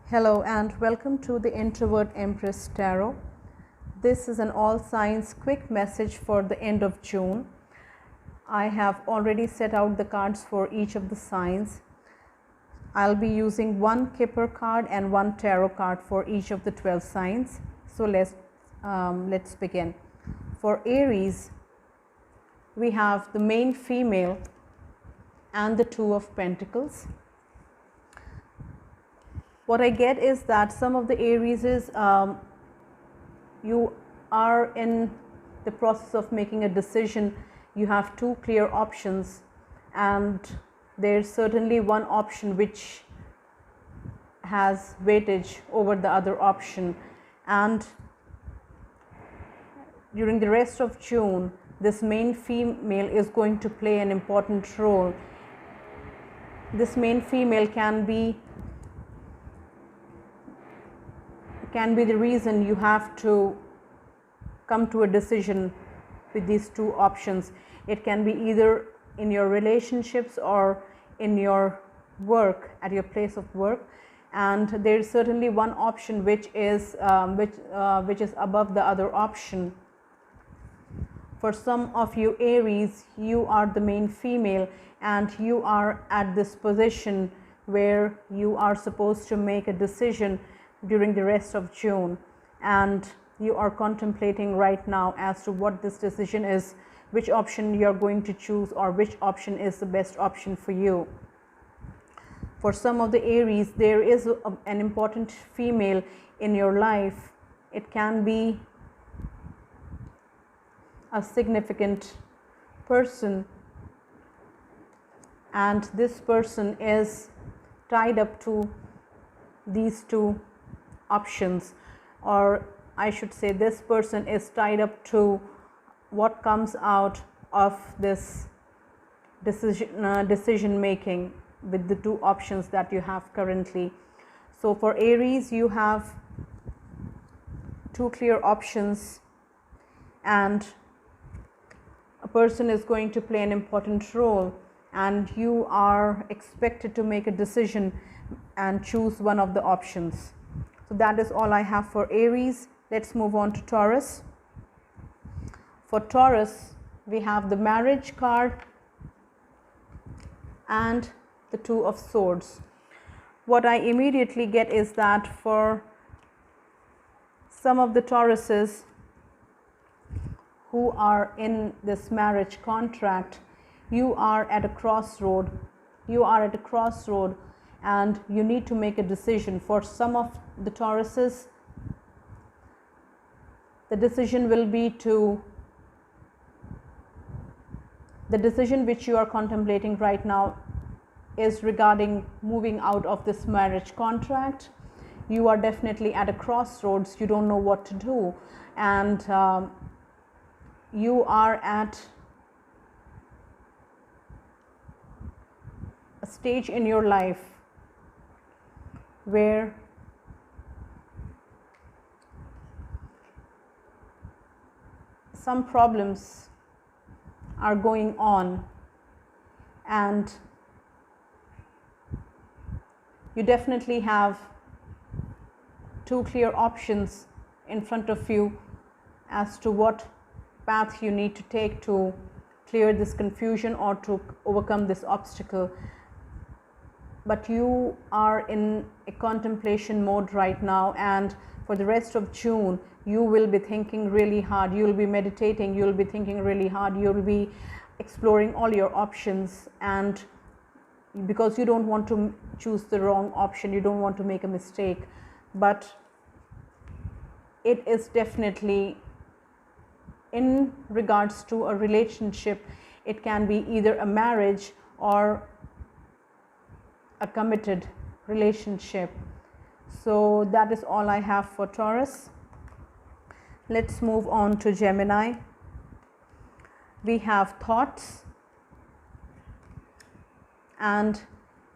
Hello and welcome to the Introvert Empress Tarot. This is an all signs quick message for the end of June. I have already set out the cards for each of the signs. I'll be using one Kipper card and one tarot card for each of the 12 signs. So let's begin. For Aries, we have the main female and the Two of Pentacles. What I get is that some of the Aries is you are in the process of making a decision. You have two clear options, and there's certainly one option which has weightage over the other option. And during the rest of June, this main female is going to play an important role. This main female can be the reason you have to come to a decision with these two options. It can be either in your relationships or in your work, at your place of work, and there is certainly one option which is above the other option. For some of you Aries, you are the main female and you are at this position where you are supposed to make a decision during the rest of June, and you are contemplating right now as to what this decision is, which option you are going to choose, or which option is the best option for you. For some of the Aries, there is an important female in your life. It can be a significant person, and this person is tied up to these two options, or I should say this person is tied up to what comes out of this decision making with the two options that you have currently. So for Aries, you have two clear options, and a person is going to play an important role, and you are expected to make a decision and choose one of the options. So that is all I have for Aries. Let's move on to Taurus. For Taurus, we have the Marriage card and the Two of Swords. What I immediately get is that for some of the Tauruses who are in this marriage contract, you are at a crossroad. And you need to make a decision. For some of the Tauruses, the decision which you are contemplating right now is regarding moving out of this marriage contract. You are definitely at a crossroads. You don't know what to do, and you are at a stage in your life where some problems are going on, and you definitely have two clear options in front of you as to what path you need to take to clear this confusion or to overcome this obstacle. But you are in a contemplation mode right now, and for the rest of June, you will be thinking really hard. You will be meditating. You will be thinking really hard. You will be exploring all your options, and because you don't want to choose the wrong option, you don't want to make a mistake. But it is definitely in regards to a relationship. It can be either a marriage or a committed relationship. So that is all I have for Taurus. Let's move on to Gemini. We have Thoughts and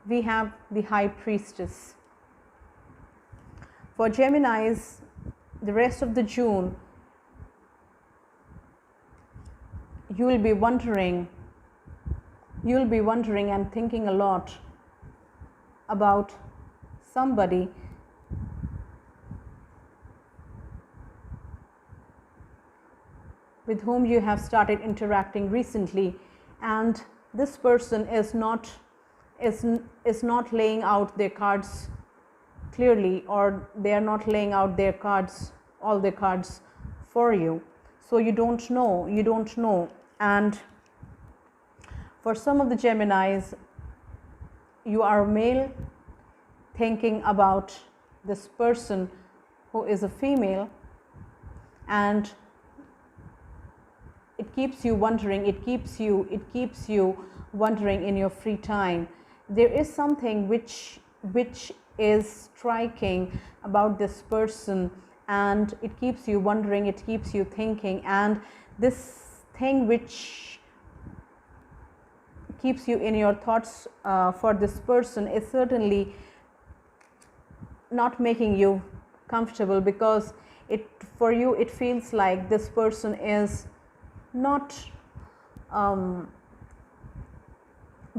we have the High Priestess. For Geminis, the rest of the June, you will be wondering and thinking a lot about somebody with whom you have started interacting recently, and this person is not laying out their cards clearly, or they are not laying out their cards, all their cards for you. So you don't know. And for some of the Geminis, you are male thinking about this person who is a female, and it keeps you wondering, it keeps you wondering in your free time. There is something which is striking about this person, and it keeps you wondering, it keeps you thinking, and this thing which keeps you in your thoughts for this person is certainly not making you comfortable, because for you it feels like this person is not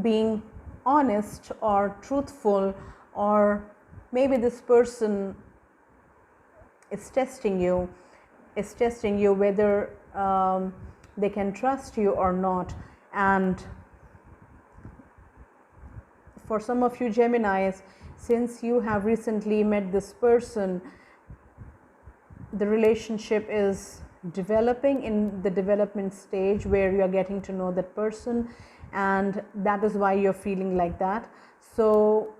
being honest or truthful, or maybe this person is testing you whether they can trust you or not. And for some of you Geminis, since you have recently met this person, the relationship is developing, in the development stage where you are getting to know that person, and that is why you're feeling like that. So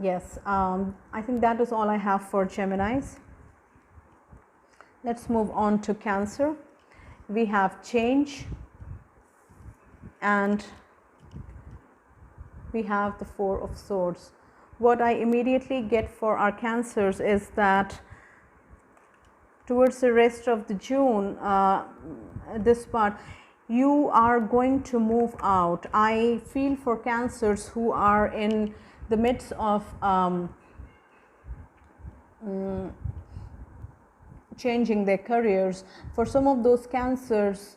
yes, I think that is all I have for Geminis. Let's move on to Cancer. We have change, and we have the Four of Swords. What I immediately get for our Cancers is that towards the rest of the June, this part, you are going to move out. I feel for Cancers who are in the midst of changing their careers. For some of those Cancers,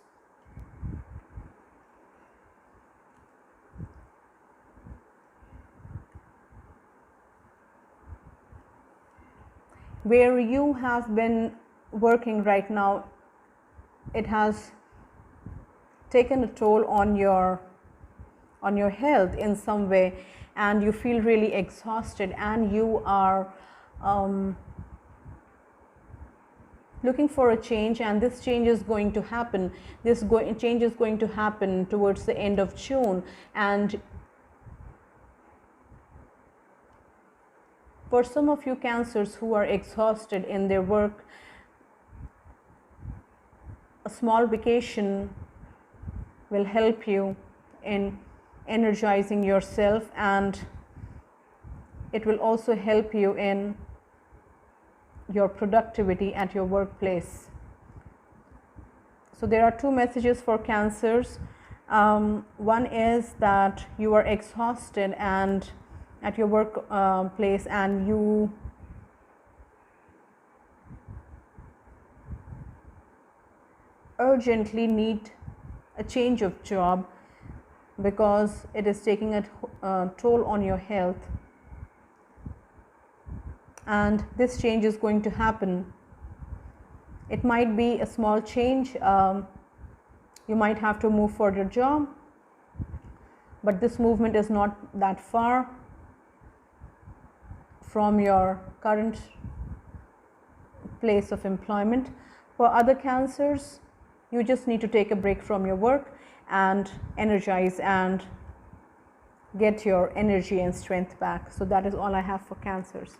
where you have been working right now, it has taken a toll on your health in some way, and you feel really exhausted, and you are looking for a change, and this change is going to happen. Change is going to happen towards the end of June. And for some of you Cancers who are exhausted in their work, a small vacation will help you in energizing yourself, and it will also help you in your productivity at your workplace. So there are two messages for Cancers. One is that you are exhausted and at your work place, and you urgently need a change of job because it is taking a toll on your health, and this change is going to happen. It might be a small change. You might have to move for your job, but this movement is not that far from your current place of employment. For other Cancers, you just need to take a break from your work and energize and get your energy and strength back. So that is all I have for Cancers.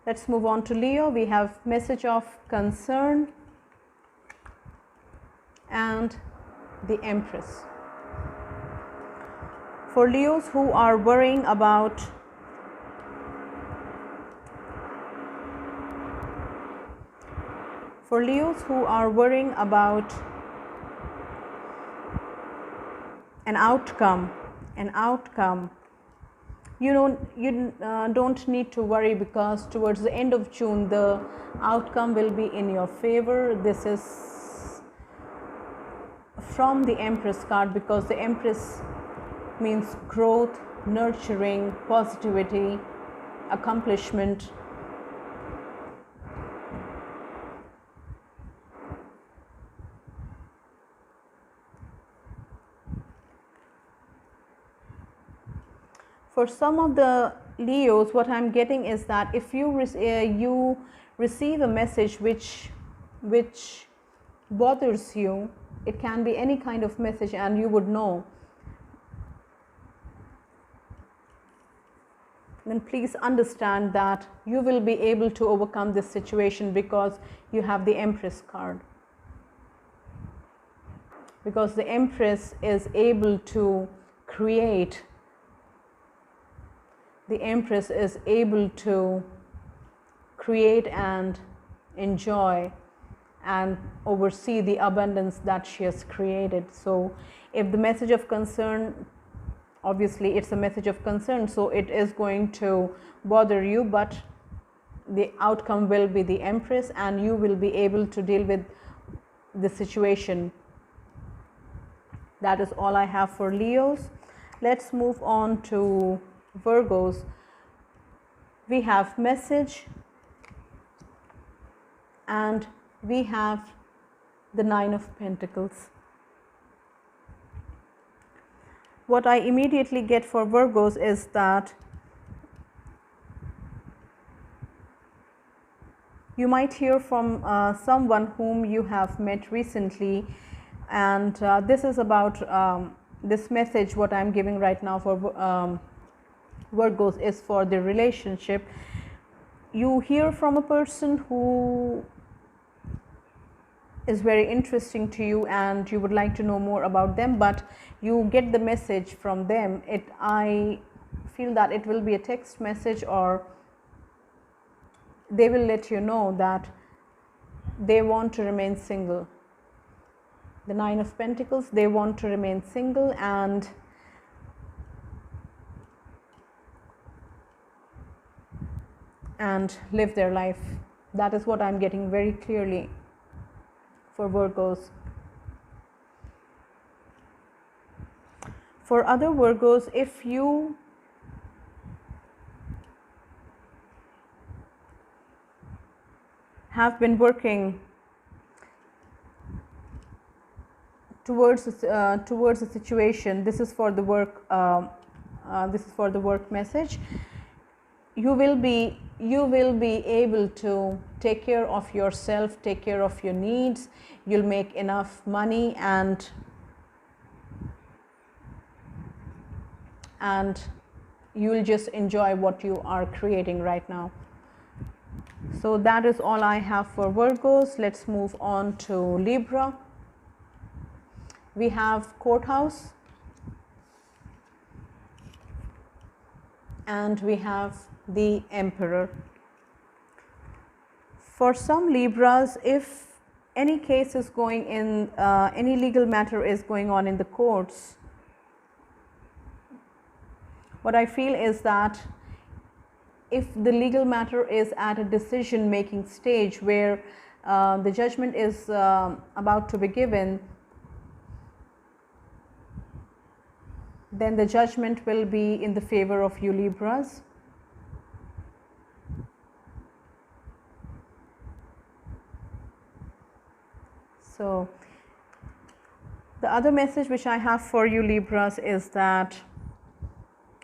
Let's move on to Leo. We have message of concern and the Empress. For Leos who are worrying about an outcome, you don't need to worry, because towards the end of June the outcome will be in your favor. This is from the Empress card, because the Empress means growth, nurturing, positivity, accomplishment. For some of the Leos, what I'm getting is that if you receive a message which bothers you, it can be any kind of message, and you would know, then please understand that you will be able to overcome this situation, because you have the Empress card. Because the Empress is able to create. The Empress is able to create and enjoy and oversee the abundance that she has created. So if the message of concern, obviously it's a message of concern, so it is going to bother you, but the outcome will be the Empress, and you will be able to deal with the situation. That is all I have for Leos. Let's move on to Virgos. We have message, and we have the Nine of Pentacles. What I immediately get for Virgos is that you might hear from someone whom you have met recently, and this is about this message. What I'm giving right now for Virgos is for the relationship. You hear from a person who is very interesting to you, and you would like to know more about them, but you get the message from them. I feel that it will be a text message, or they will let you know that they want to remain single. The Nine of Pentacles, they want to remain single and live their life. That is what I'm getting very clearly for Virgos. For other Virgos, if you have been working towards a situation, this is for the work. This is for the work message. You will be able to take care of yourself, take care of your needs. You'll make enough money, and you'll just enjoy what you are creating right now. So that is all I have for Virgos. Let's move on to Libra. We have Courthouse, and we have the Emperor. For some Libras, if any case is going in, any legal matter is going on in the courts, what I feel is that if the legal matter is at a decision making stage where the judgment is about to be given, then the judgment will be in the favor of you Libras. So the other message which I have for you Libras is that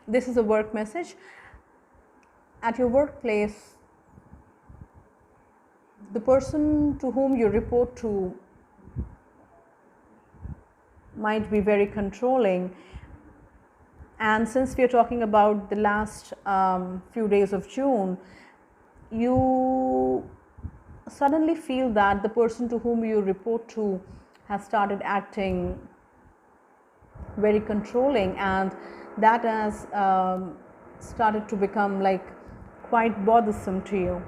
this is a work message. At your workplace, the person to whom you report to might be very controlling. And since we are talking about the last few days of June, you suddenly feel that the person to whom you report to has started acting very controlling, and that has started to become like quite bothersome to you.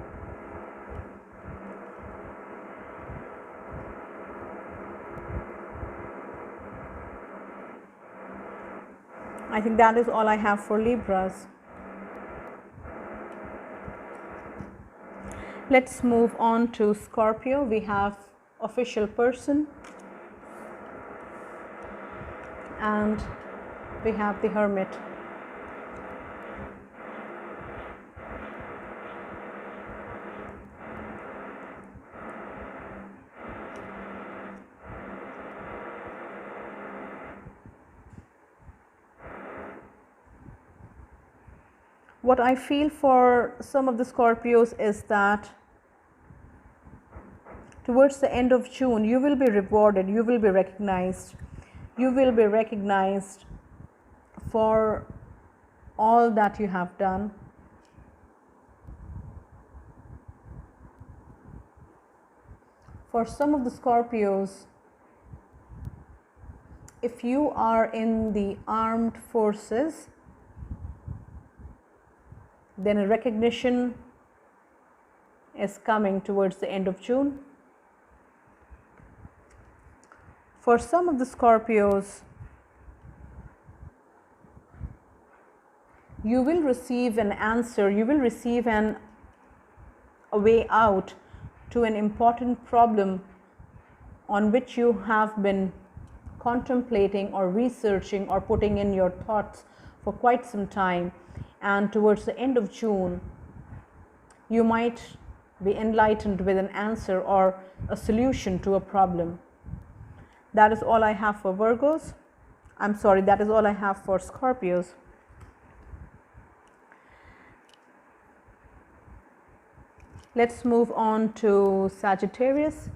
I think that is all I have for Libras. Let's move on to Scorpio. We have official person, and we have the Hermit. What I feel for some of the Scorpios is that towards the end of June, you will be rewarded, you will be recognized. You will be recognized for all that you have done. For some of the Scorpios, if you are in the armed forces, then a recognition is coming towards the end of June. For some of the Scorpios, you will receive an answer, you will receive a way out to an important problem on which you have been contemplating or researching or putting in your thoughts for quite some time. And towards the end of June, you might be enlightened with an answer or a solution to a problem. That is all I have for Virgos. I'm sorry, that is all I have for Scorpios. Let's move on to Sagittarius.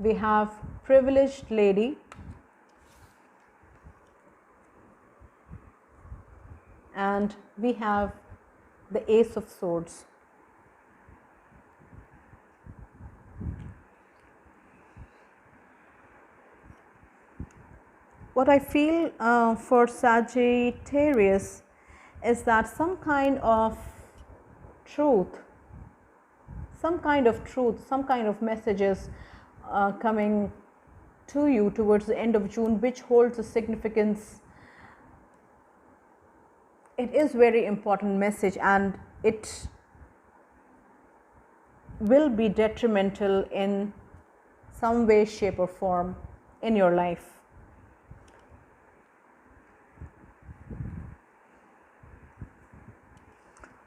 We have privileged lady and we have the Ace of Swords. What I feel for Sagittarius is that some kind of truth, some kind of messages coming to you towards the end of June, which holds a significance. It is very important message and it will be detrimental in some way, shape or form in your life.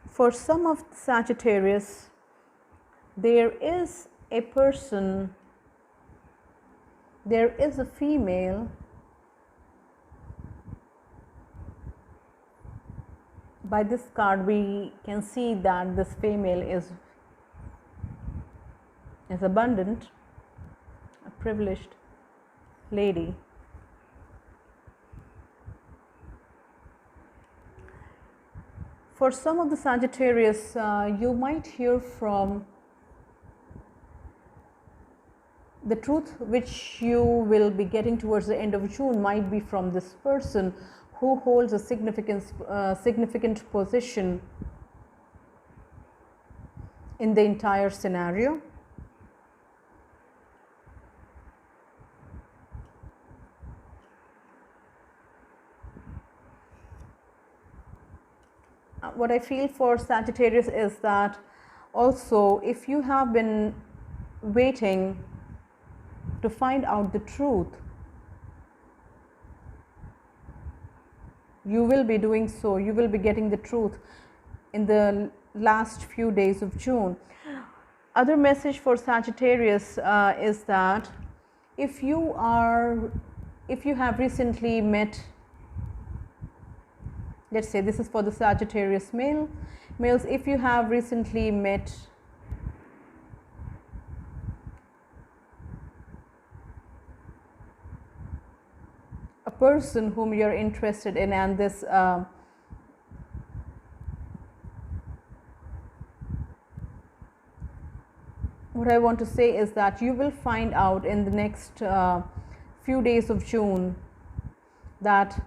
For some of Sagittarius, there is a person, there is a female by this card we can see that this female is abundant, a privileged lady. For some of the Sagittarius, you might hear from the truth which you will be getting towards the end of June might be from this person who holds a significant position in the entire scenario. What I feel for Sagittarius is that also if you have been waiting to find out the truth, you will be doing so, you will be getting the truth in the last few days of June. Other message for Sagittarius is that if you have recently met, let's say this is for the Sagittarius males, if you have recently met a person whom you're interested in, and this what I want to say is that you will find out in the next few days of June that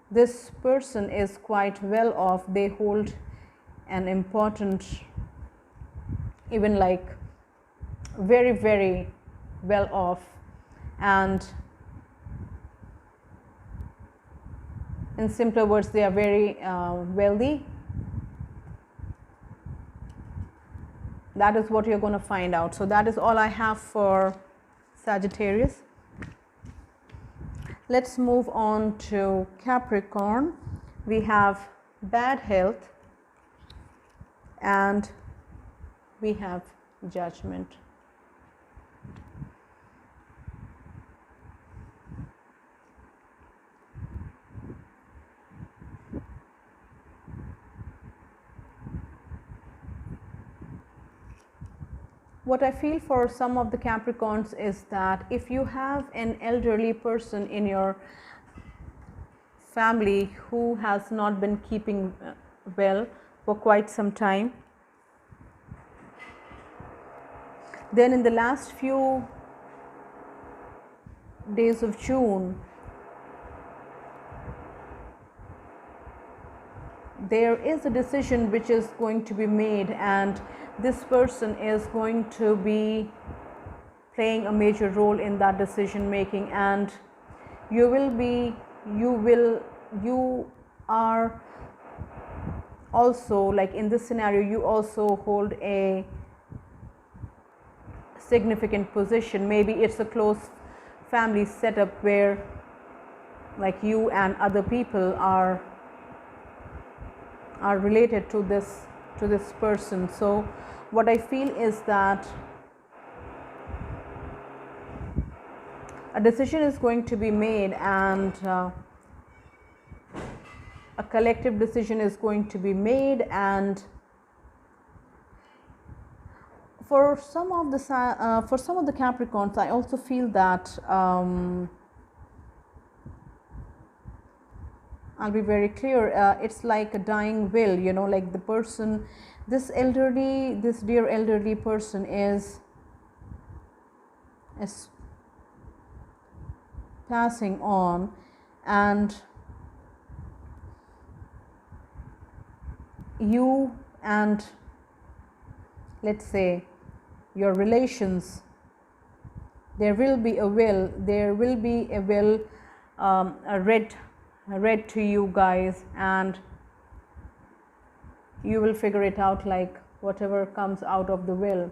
this person is quite well off. They hold an important, even like very, very well off, and in simpler words, they are very wealthy. That is what you're going to find out. So that is all I have for Sagittarius. Let's move on to Capricorn. We have bad health and we have judgment. what I feel for some of the Capricorns is that if you have an elderly person in your family who has not been keeping well for quite some time, then in the last few days of June, there is a decision which is going to be made, and this person is going to be playing a major role in that decision making, and you are also, like in this scenario, you also hold a significant position. Maybe it's a close family setup where like you and other people are related to this person. So what I feel is that a decision is going to be made, and a collective decision is going to be made, and for some of the Capricorns, I also feel that I'll be very clear, it's like a dying will, you know, like the person, this dear elderly person is passing on, and you and, let's say, your relations, there will be a will read to you guys, and you will figure it out, like whatever comes out of the will.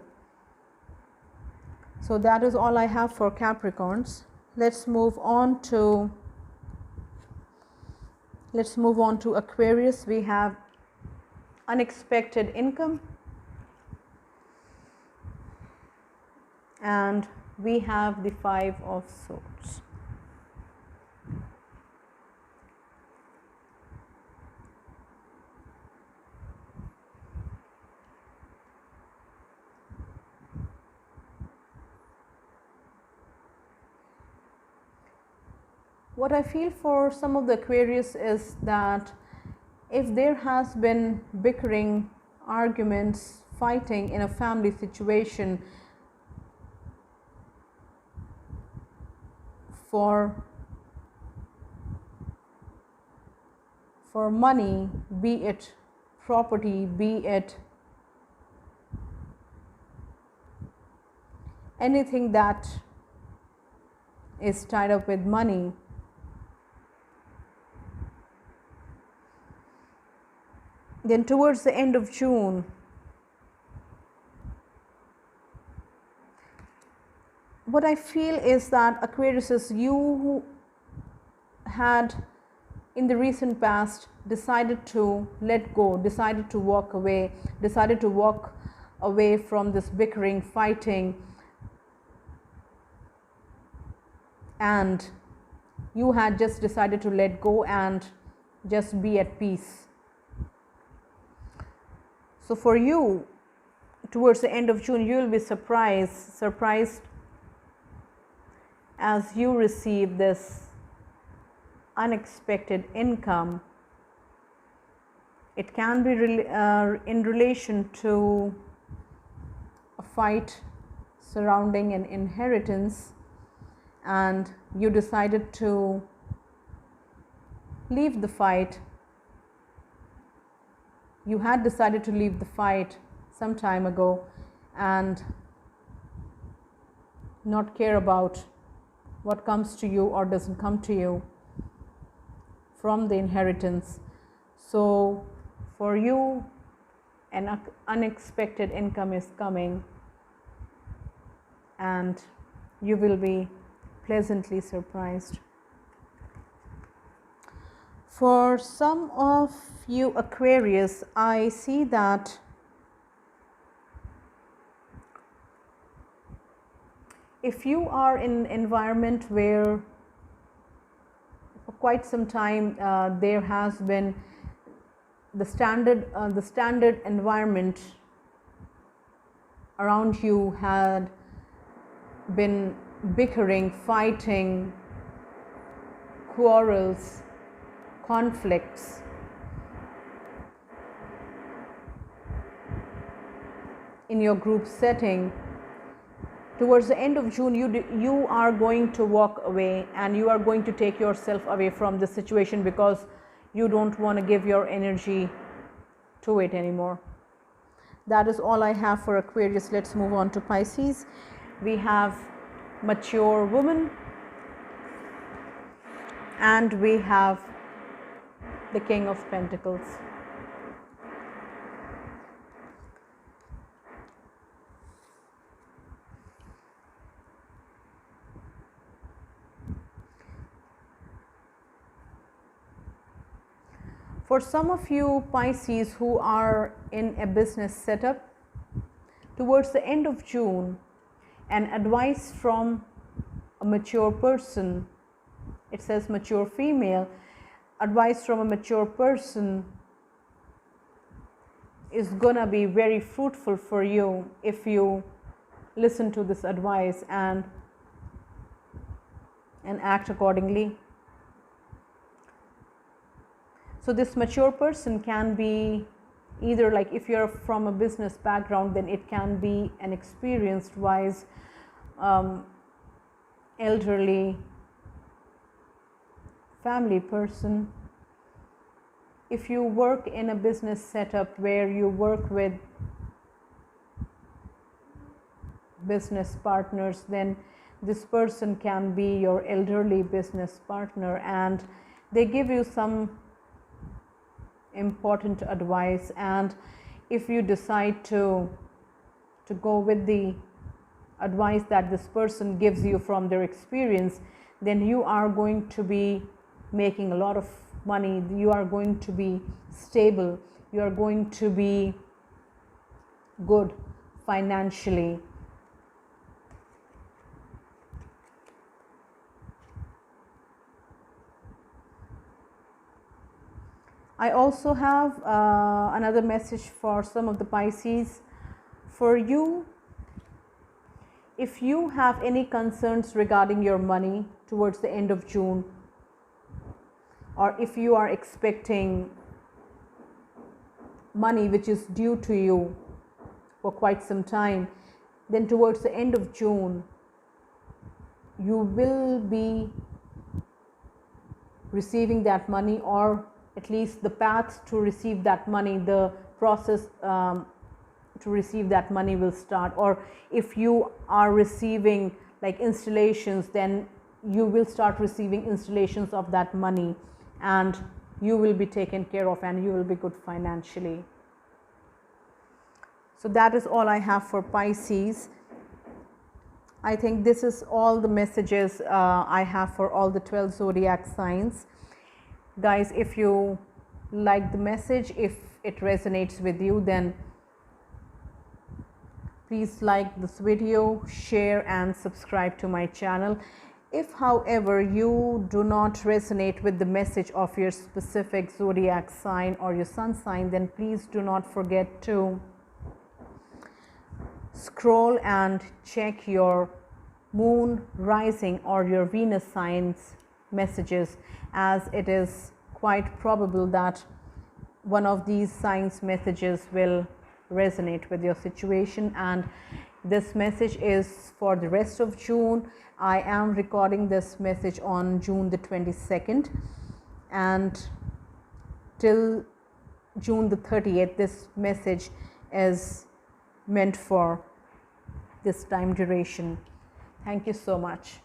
So that is all I have for Capricorns. Let's move on to Aquarius. We have unexpected income, and we have the Five of Swords. What I feel for some of the Aquarius is that if there has been bickering, arguments, fighting in a family situation for money, be it property, be it anything that is tied up with money, then towards the end of June, what I feel is that Aquarius, you had in the recent past decided to let go, decided to walk away from this bickering, fighting, and you had just decided to let go and just be at peace. So for you, towards the end of June, you will be surprised as you receive this unexpected income. It can be in relation to a fight surrounding an inheritance, and you decided to leave the fight. You had decided to leave the fight some time ago and not care about what comes to you or doesn't come to you from the inheritance. So for you, an unexpected income is coming, and you will be pleasantly surprised. For some of you Aquarius, I see that if you are in an environment where for quite some time there has been the standard environment around you had been bickering, fighting, quarrels, conflicts, in your group setting, towards the end of June, you are going to walk away and you are going to take yourself away from the situation because you don't want to give your energy to it anymore. That is all I have for Aquarius. Let's move on to Pisces. We have mature woman and we have the King of Pentacles. For some of you Pisces who are in a business setup, towards the end of June, an advice from a mature person, it says mature female, advice from a mature person is gonna be very fruitful for you if you listen to this advice and act accordingly. So this mature person can be either, like if you're from a business background, then it can be an experienced, wise, elderly family person. If you work in a business setup where you work with business partners, then this person can be your elderly business partner and they give you some important advice, and if you decide to go with the advice that this person gives you from their experience, then you are going to be making a lot of money, you are going to be stable, you are going to be good financially. I also have another message for some of the Pisces. For you, if you have any concerns regarding your money towards the end of June, or if you are expecting money which is due to you for quite some time, then towards the end of June, you will be receiving that money, or at least the path to receive that money, the process to receive that money will start. Or if you are receiving like installations, then you will start receiving installations of that money and you will be taken care of and you will be good financially. So that is all I have for Pisces. I think this is all the messages I have for all the 12 zodiac signs. Guys, if you like the message, if it resonates with you, then please like this video, share and subscribe to my channel. If however you do not resonate with the message of your specific zodiac sign or your sun sign, then please do not forget to scroll and check your moon, rising or your Venus signs messages, as it is quite probable that one of these signs messages will resonate with your situation. And this message is for the rest of June. I am recording this message on June the 22nd, and till June the 30th this message is meant for this time duration. Thank you so much.